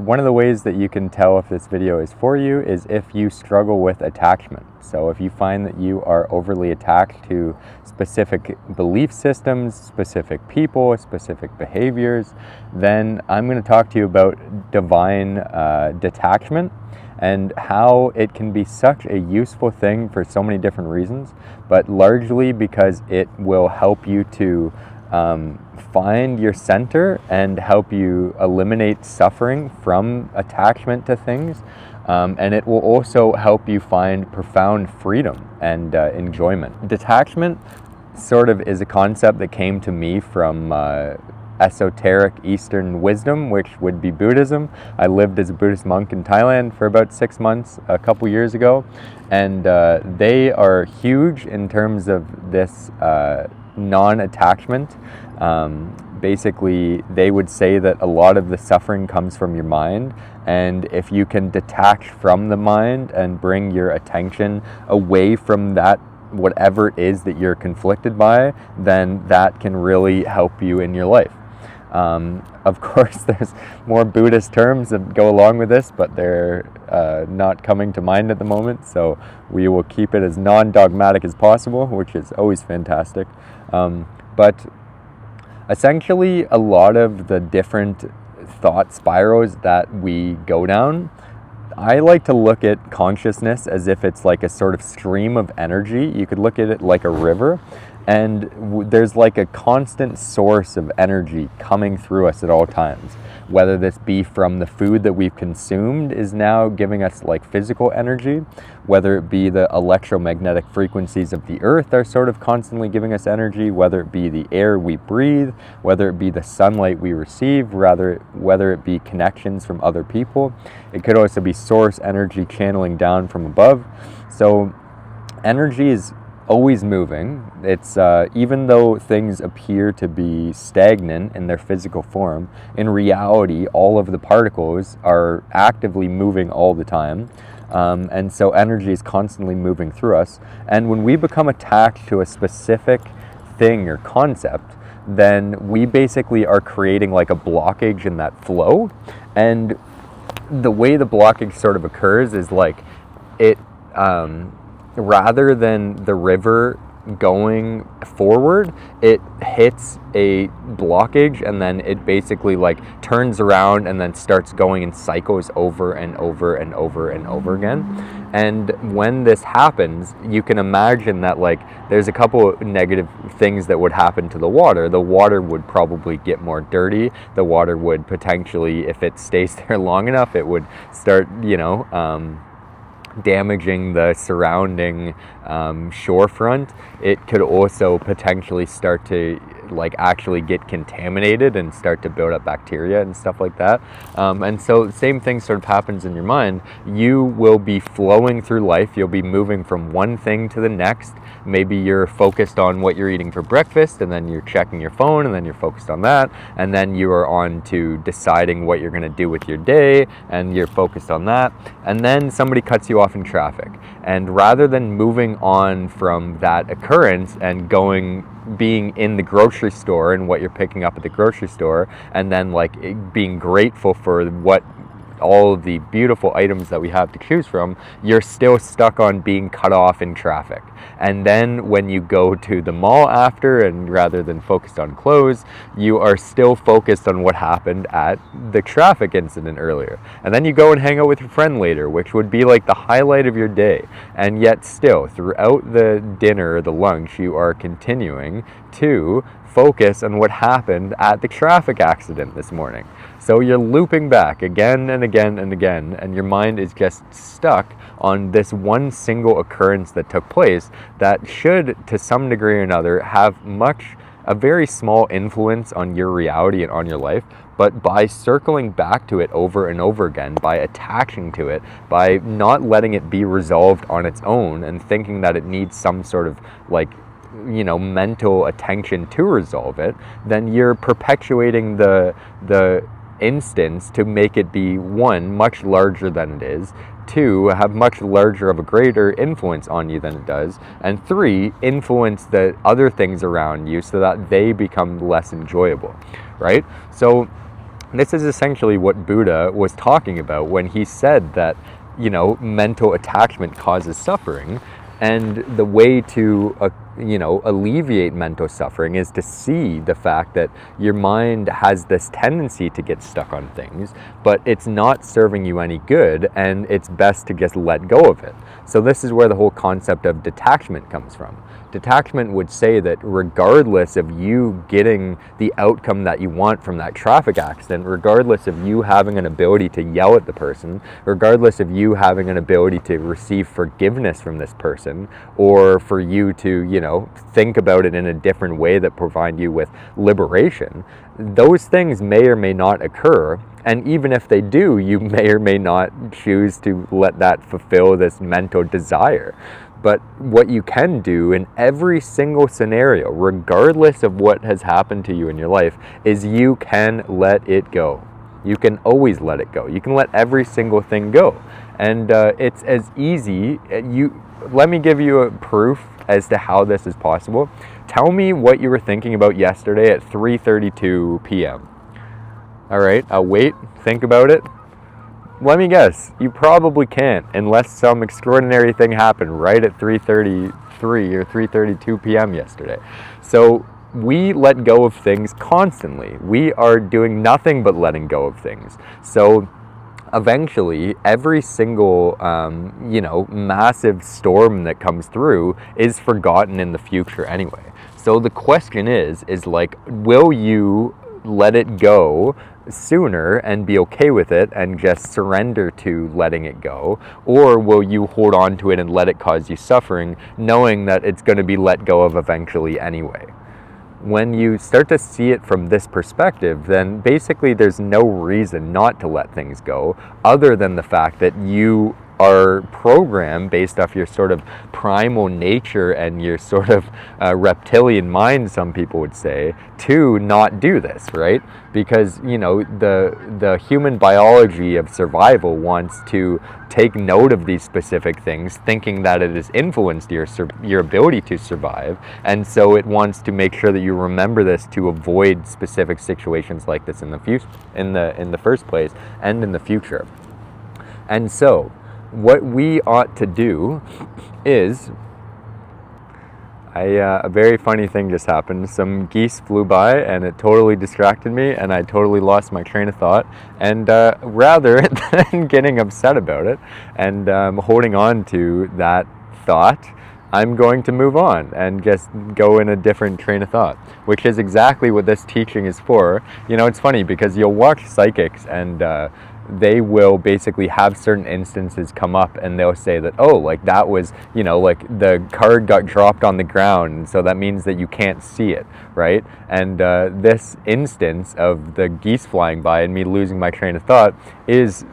One of the ways that you can tell if this video is for you is if you struggle with attachment. So if you find that you are overly attached to specific belief systems, specific people, specific behaviors, then I'm going to talk to you about divine detachment and how it can be such a useful thing for so many different reasons, but largely because it will help you to find your center and help you eliminate suffering from attachment to things. And it will also help you find profound freedom and enjoyment. Detachment sort of is a concept that came to me from esoteric Eastern wisdom, which would be Buddhism. I lived as a Buddhist monk in Thailand for about 6 months a couple years ago, and they are huge in terms of this non-attachment. Basically, they would say that a lot of the suffering comes from your mind, and if you can detach from the mind and bring your attention away from that, whatever it is that you're conflicted by, then that can really help you in your life. Of course, there's more Buddhist terms that go along with this, but they're not coming to mind at the moment, so we will keep it as non-dogmatic as possible, which is always fantastic. But essentially, a lot of the different thought spirals that we go down, I like to look at consciousness as if it's like a sort of stream of energy. You could look at it like a river, and there's like a constant source of energy coming through us at all times. Whether this be from the food that we've consumed is now giving us like physical energy, whether it be the electromagnetic frequencies of the earth are sort of constantly giving us energy, whether it be the air we breathe, whether it be the sunlight we receive, whether it be connections from other people. It could also be source energy channeling down from above. So energy is always moving. It's even though things appear to be stagnant in their physical form, in reality, all of the particles are actively moving all the time. And so energy is constantly moving through us. And when we become attached to a specific thing or concept, then we basically are creating like a blockage in that flow. And the way the blockage sort of occurs is like it, rather than the river going forward, it hits a blockage and then it basically like turns around and then starts going in cycles over and over and over and over again. And when this happens, you can imagine that like there's a couple of negative things that would happen to the water. The water would probably get more dirty. The water would potentially, if it stays there long enough, it would start, damaging the surrounding shorefront. It could also potentially start to like actually get contaminated and start to build up bacteria and stuff like that. And so the same thing sort of happens in your mind. You will be flowing through life. You'll be moving from one thing to the next. Maybe you're focused on what you're eating for breakfast, and then you're checking your phone, and then you're focused on that, and then you are on to deciding what you're going to do with your day, and you're focused on that, and then somebody cuts you off in traffic. And rather than moving on from that occurrence and being in the grocery store and what you're picking up at the grocery store, and then like being grateful for what all of the beautiful items that we have to choose from, you're still stuck on being cut off in traffic. And then when you go to the mall after, and rather than focused on clothes, you are still focused on what happened at the traffic incident earlier. And then you go and hang out with your friend later, which would be like the highlight of your day. And yet still, throughout the dinner or the lunch, you are continuing to focus on what happened at the traffic accident this morning. So you're looping back again and again and again, and your mind is just stuck on this one single occurrence that took place that should, to some degree or another, have a very small influence on your reality and on your life. But by circling back to it over and over again, by attaching to it, by not letting it be resolved on its own and thinking that it needs some sort of like mental attention to resolve it, then you're perpetuating the instance to make it be, one, much larger than it is, two, have much larger of a greater influence on you than it does, and three, influence the other things around you so that they become less enjoyable, right? So This is essentially what Buddha was talking about when he said that, mental attachment causes suffering. And the way to, alleviate mental suffering is to see the fact that your mind has this tendency to get stuck on things, but it's not serving you any good, and it's best to just let go of it. So this is where the whole concept of detachment comes from. Detachment would say that regardless of you getting the outcome that you want from that traffic accident, regardless of you having an ability to yell at the person, regardless of you having an ability to receive forgiveness from this person, or for you to, think about it in a different way that provide you with liberation, those things may or may not occur. And even if they do, you may or may not choose to let that fulfill this mental desire. But what you can do in every single scenario, regardless of what has happened to you in your life, is you can let it go. You can always let it go. You can let every single thing go. And it's as easy. Let me give you a proof as to how this is possible. Tell me what you were thinking about yesterday at 3:32 p.m. All right, I'll wait. Think about it. Let me guess, you probably can't unless some extraordinary thing happened right at 3:33 or 3:32 p.m. yesterday. So we let go of things constantly. We are doing nothing but letting go of things. So eventually, every single, massive storm that comes through is forgotten in the future anyway. So the question is like, will you let it go sooner and be okay with it and just surrender to letting it go? Or will you hold on to it and let it cause you suffering, knowing that it's going to be let go of eventually anyway? When you start to see it from this perspective, then basically there's no reason not to let things go other than the fact that you are programmed based off your sort of primal nature and your sort of reptilian mind, some people would say, to not do this, right? Because, the human biology of survival wants to take note of these specific things, thinking that it has influenced your ability to survive, and so it wants to make sure that you remember this to avoid specific situations like this in the first place and in the future. And so what we ought to do is, a very funny thing just happened. Some geese flew by and it totally distracted me, and I totally lost my train of thought. And rather than getting upset about it and holding on to that thought, I'm going to move on and just go in a different train of thought, which is exactly what this teaching is for. It's funny because you'll watch psychics and they will basically have certain instances come up and they'll say that, oh, like that was, like the card got dropped on the ground, and so that means that you can't see it, right? And this instance of the geese flying by and me losing my train of thought is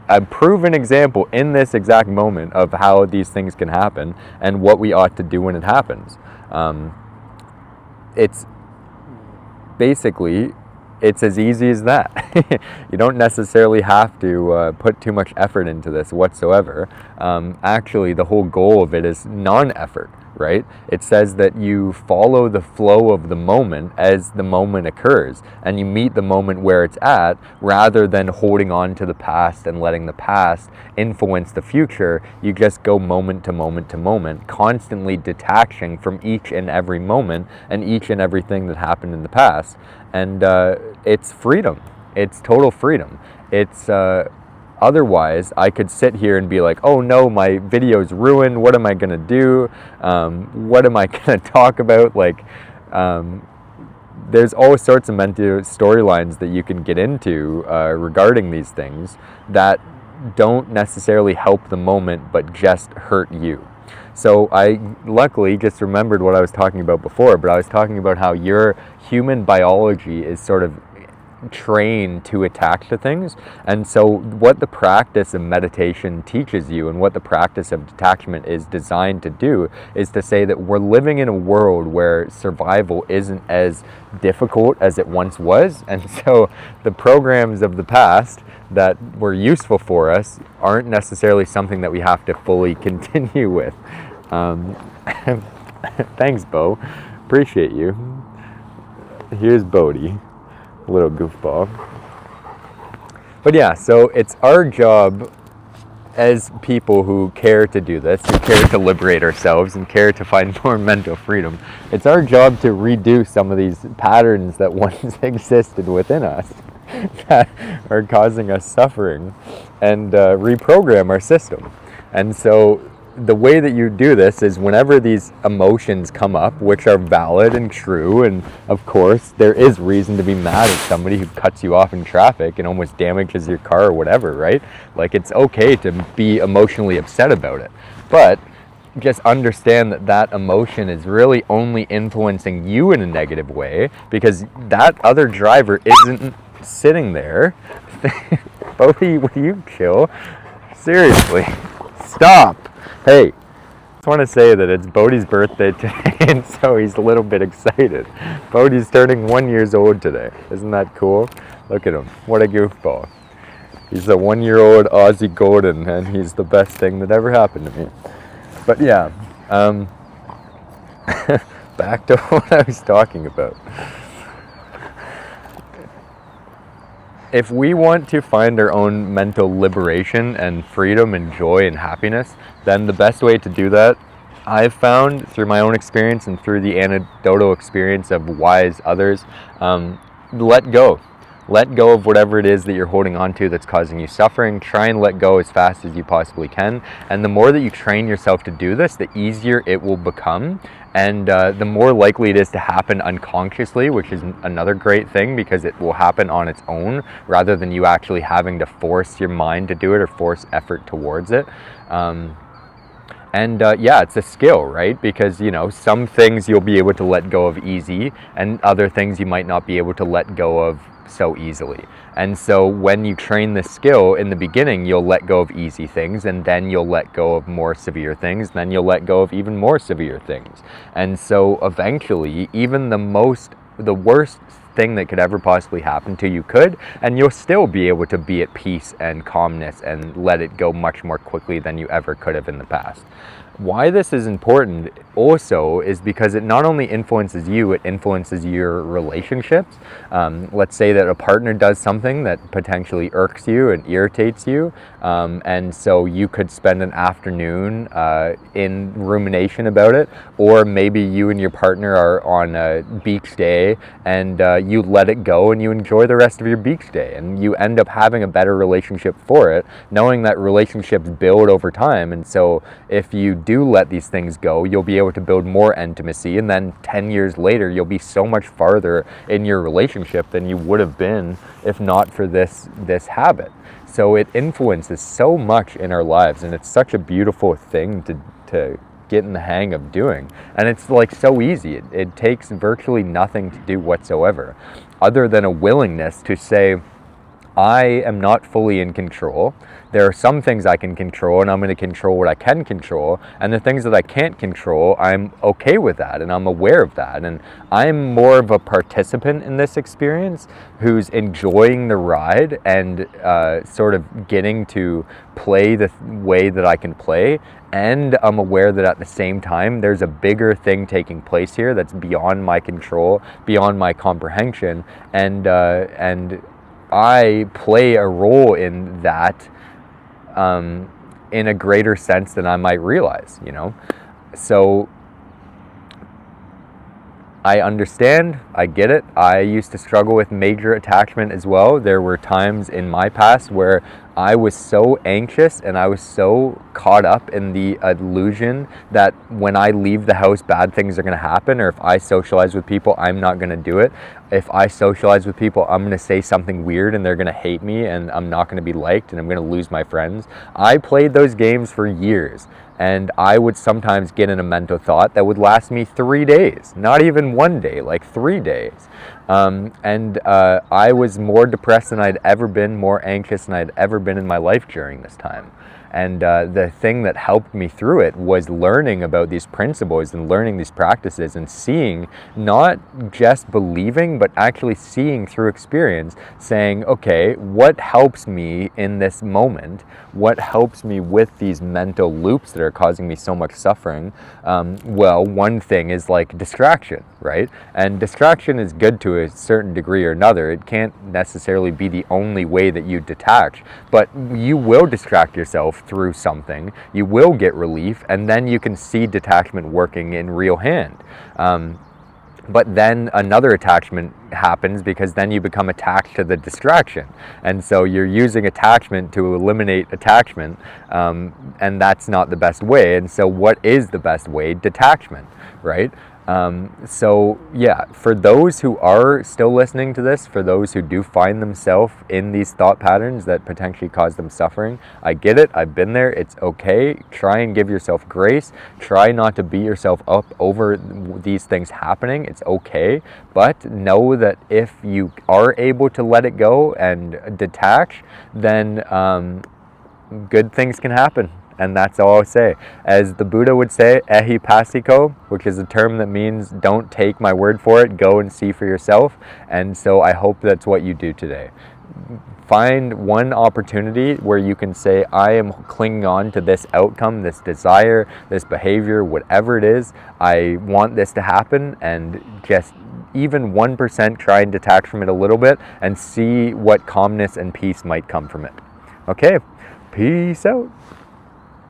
a proven example in this exact moment of how these things can happen and what we ought to do when it happens. It's basically, it's as easy as that. You don't necessarily have to put too much effort into this whatsoever. Actually, the whole goal of it is non-effort, right? It says that you follow the flow of the moment as the moment occurs, and you meet the moment where it's at, rather than holding on to the past and letting the past influence the future. You just go moment to moment to moment, constantly detaching from each and every moment and each and everything that happened in the past. And it's freedom. It's total freedom. It's otherwise, I could sit here and be like, oh no, my video's ruined. What am I going to do? What am I going to talk about? Like, there's all sorts of mental storylines that you can get into regarding these things that don't necessarily help the moment, but just hurt you. So I luckily just remembered what I was talking about before, but I was talking about how your human biology is sort of trained to attach to things. And so what the practice of meditation teaches you and what the practice of detachment is designed to do is to say that we're living in a world where survival isn't as difficult as it once was. And so the programs of the past that were useful for us aren't necessarily something that we have to fully continue with. Thanks, Bo. Appreciate you. Here's Bodhi, little goofball. But yeah, so it's our job as people who care to do this, who care to liberate ourselves and care to find more mental freedom, it's our job to redo some of these patterns that once existed within us that are causing us suffering, and reprogram our system. And so the way that you do this is whenever these emotions come up, which are valid and true, and of course there is reason to be mad at somebody who cuts you off in traffic and almost damages your car or whatever, right? Like, it's okay to be emotionally upset about it, but just understand that that emotion is really only influencing you in a negative way, because that other driver isn't sitting there. Bodhi, will you chill? Seriously, stop. Hey, I just want to say that it's Bodhi's birthday today, and so he's a little bit excited. Bodhi's turning 1 year old today. Isn't that cool? Look at him. What a goofball. He's a 1 year old Aussie Golden, and he's the best thing that ever happened to me. But yeah, back to what I was talking about. If we want to find our own mental liberation and freedom and joy and happiness, then the best way to do that, I've found through my own experience and through the anecdotal experience of wise others, let go. Let go of whatever it is that you're holding on to that's causing you suffering. Try and let go as fast as you possibly can. And the more that you train yourself to do this, the easier it will become. And the more likely it is to happen unconsciously, which is another great thing, because it will happen on its own rather than you actually having to force your mind to do it or force effort towards it. Yeah, it's a skill, right? Because, you know, some things you'll be able to let go of easy, and other things you might not be able to let go of so easily. And so when you train this skill in the beginning, you'll let go of easy things, and then you'll let go of more severe things, and then you'll let go of even more severe things. And so eventually, even the worst thing that could ever possibly happen to you could, and you'll still be able to be at peace and calmness and let it go much more quickly than you ever could have in the past. Why this is important also is because it not only influences you, it influences your relationships. Let's say that a partner does something that potentially irks you and irritates you, and so you could spend an afternoon in rumination about it, or maybe you and your partner are on a beach day and you let it go and you enjoy the rest of your beach day, and you end up having a better relationship for it, knowing that relationships build over time. And so if you do let these things go, you'll be able to build more intimacy, and then 10 years later you'll be so much farther in your relationship than you would have been if not for this habit. So it influences so much in our lives, and it's such a beautiful thing to get in the hang of doing. And it's like so easy. It takes virtually nothing to do whatsoever, other than a willingness to say, I am not fully in control. There are some things I can control, and I'm going to control what I can control. And the things that I can't control, I'm okay with that, and I'm aware of that. And I'm more of a participant in this experience who's enjoying the ride and sort of getting to play the way that I can play. And I'm aware that at the same time, there's a bigger thing taking place here that's beyond my control, beyond my comprehension. And I play a role in that in a greater sense than I might realize, you know? So I understand, I get it. I used to struggle with major attachment as well. There were times in my past where I was so anxious and I was so caught up in the illusion that when I leave the house, bad things are going to happen, or if I socialize with people, I'm not going to do it. If I socialize with people, I'm going to say something weird and they're going to hate me and I'm not going to be liked and I'm going to lose my friends. I played those games for years, and I would sometimes get in a mental thought that would last me 3 days, not even 1 day, like 3 days. I was more depressed than I'd ever been, more anxious than I'd ever been in my life during this time. And the thing that helped me through it was learning about these principles and learning these practices and seeing, not just believing, but actually seeing through experience, saying, okay, what helps me in this moment? What helps me with these mental loops that are causing me so much suffering? Well, one thing is like distraction, right? And distraction is good to a certain degree or another. It can't necessarily be the only way that you detach, but you will distract yourself through something. You will get relief, and then you can see detachment working in real hand. But then another attachment happens, because then you become attached to the distraction. And so you're using attachment to eliminate attachment, and that's not the best way. And so what is the best way? Detachment, right? So yeah, for those who are still listening to this, for those who do find themselves in these thought patterns that potentially cause them suffering, I get it. I've been there. It's okay. Try and give yourself grace. Try not to beat yourself up over these things happening. It's okay. But know that if you are able to let it go and detach, then good things can happen. And that's all I'll say. As the Buddha would say, ehi passiko, which is a term that means don't take my word for it, go and see for yourself. And so I hope that's what you do today. Find one opportunity where you can say, I am clinging on to this outcome, this desire, this behavior, whatever it is. I want this to happen, and just even 1% try and detach from it a little bit and see what calmness and peace might come from it. Okay, peace out.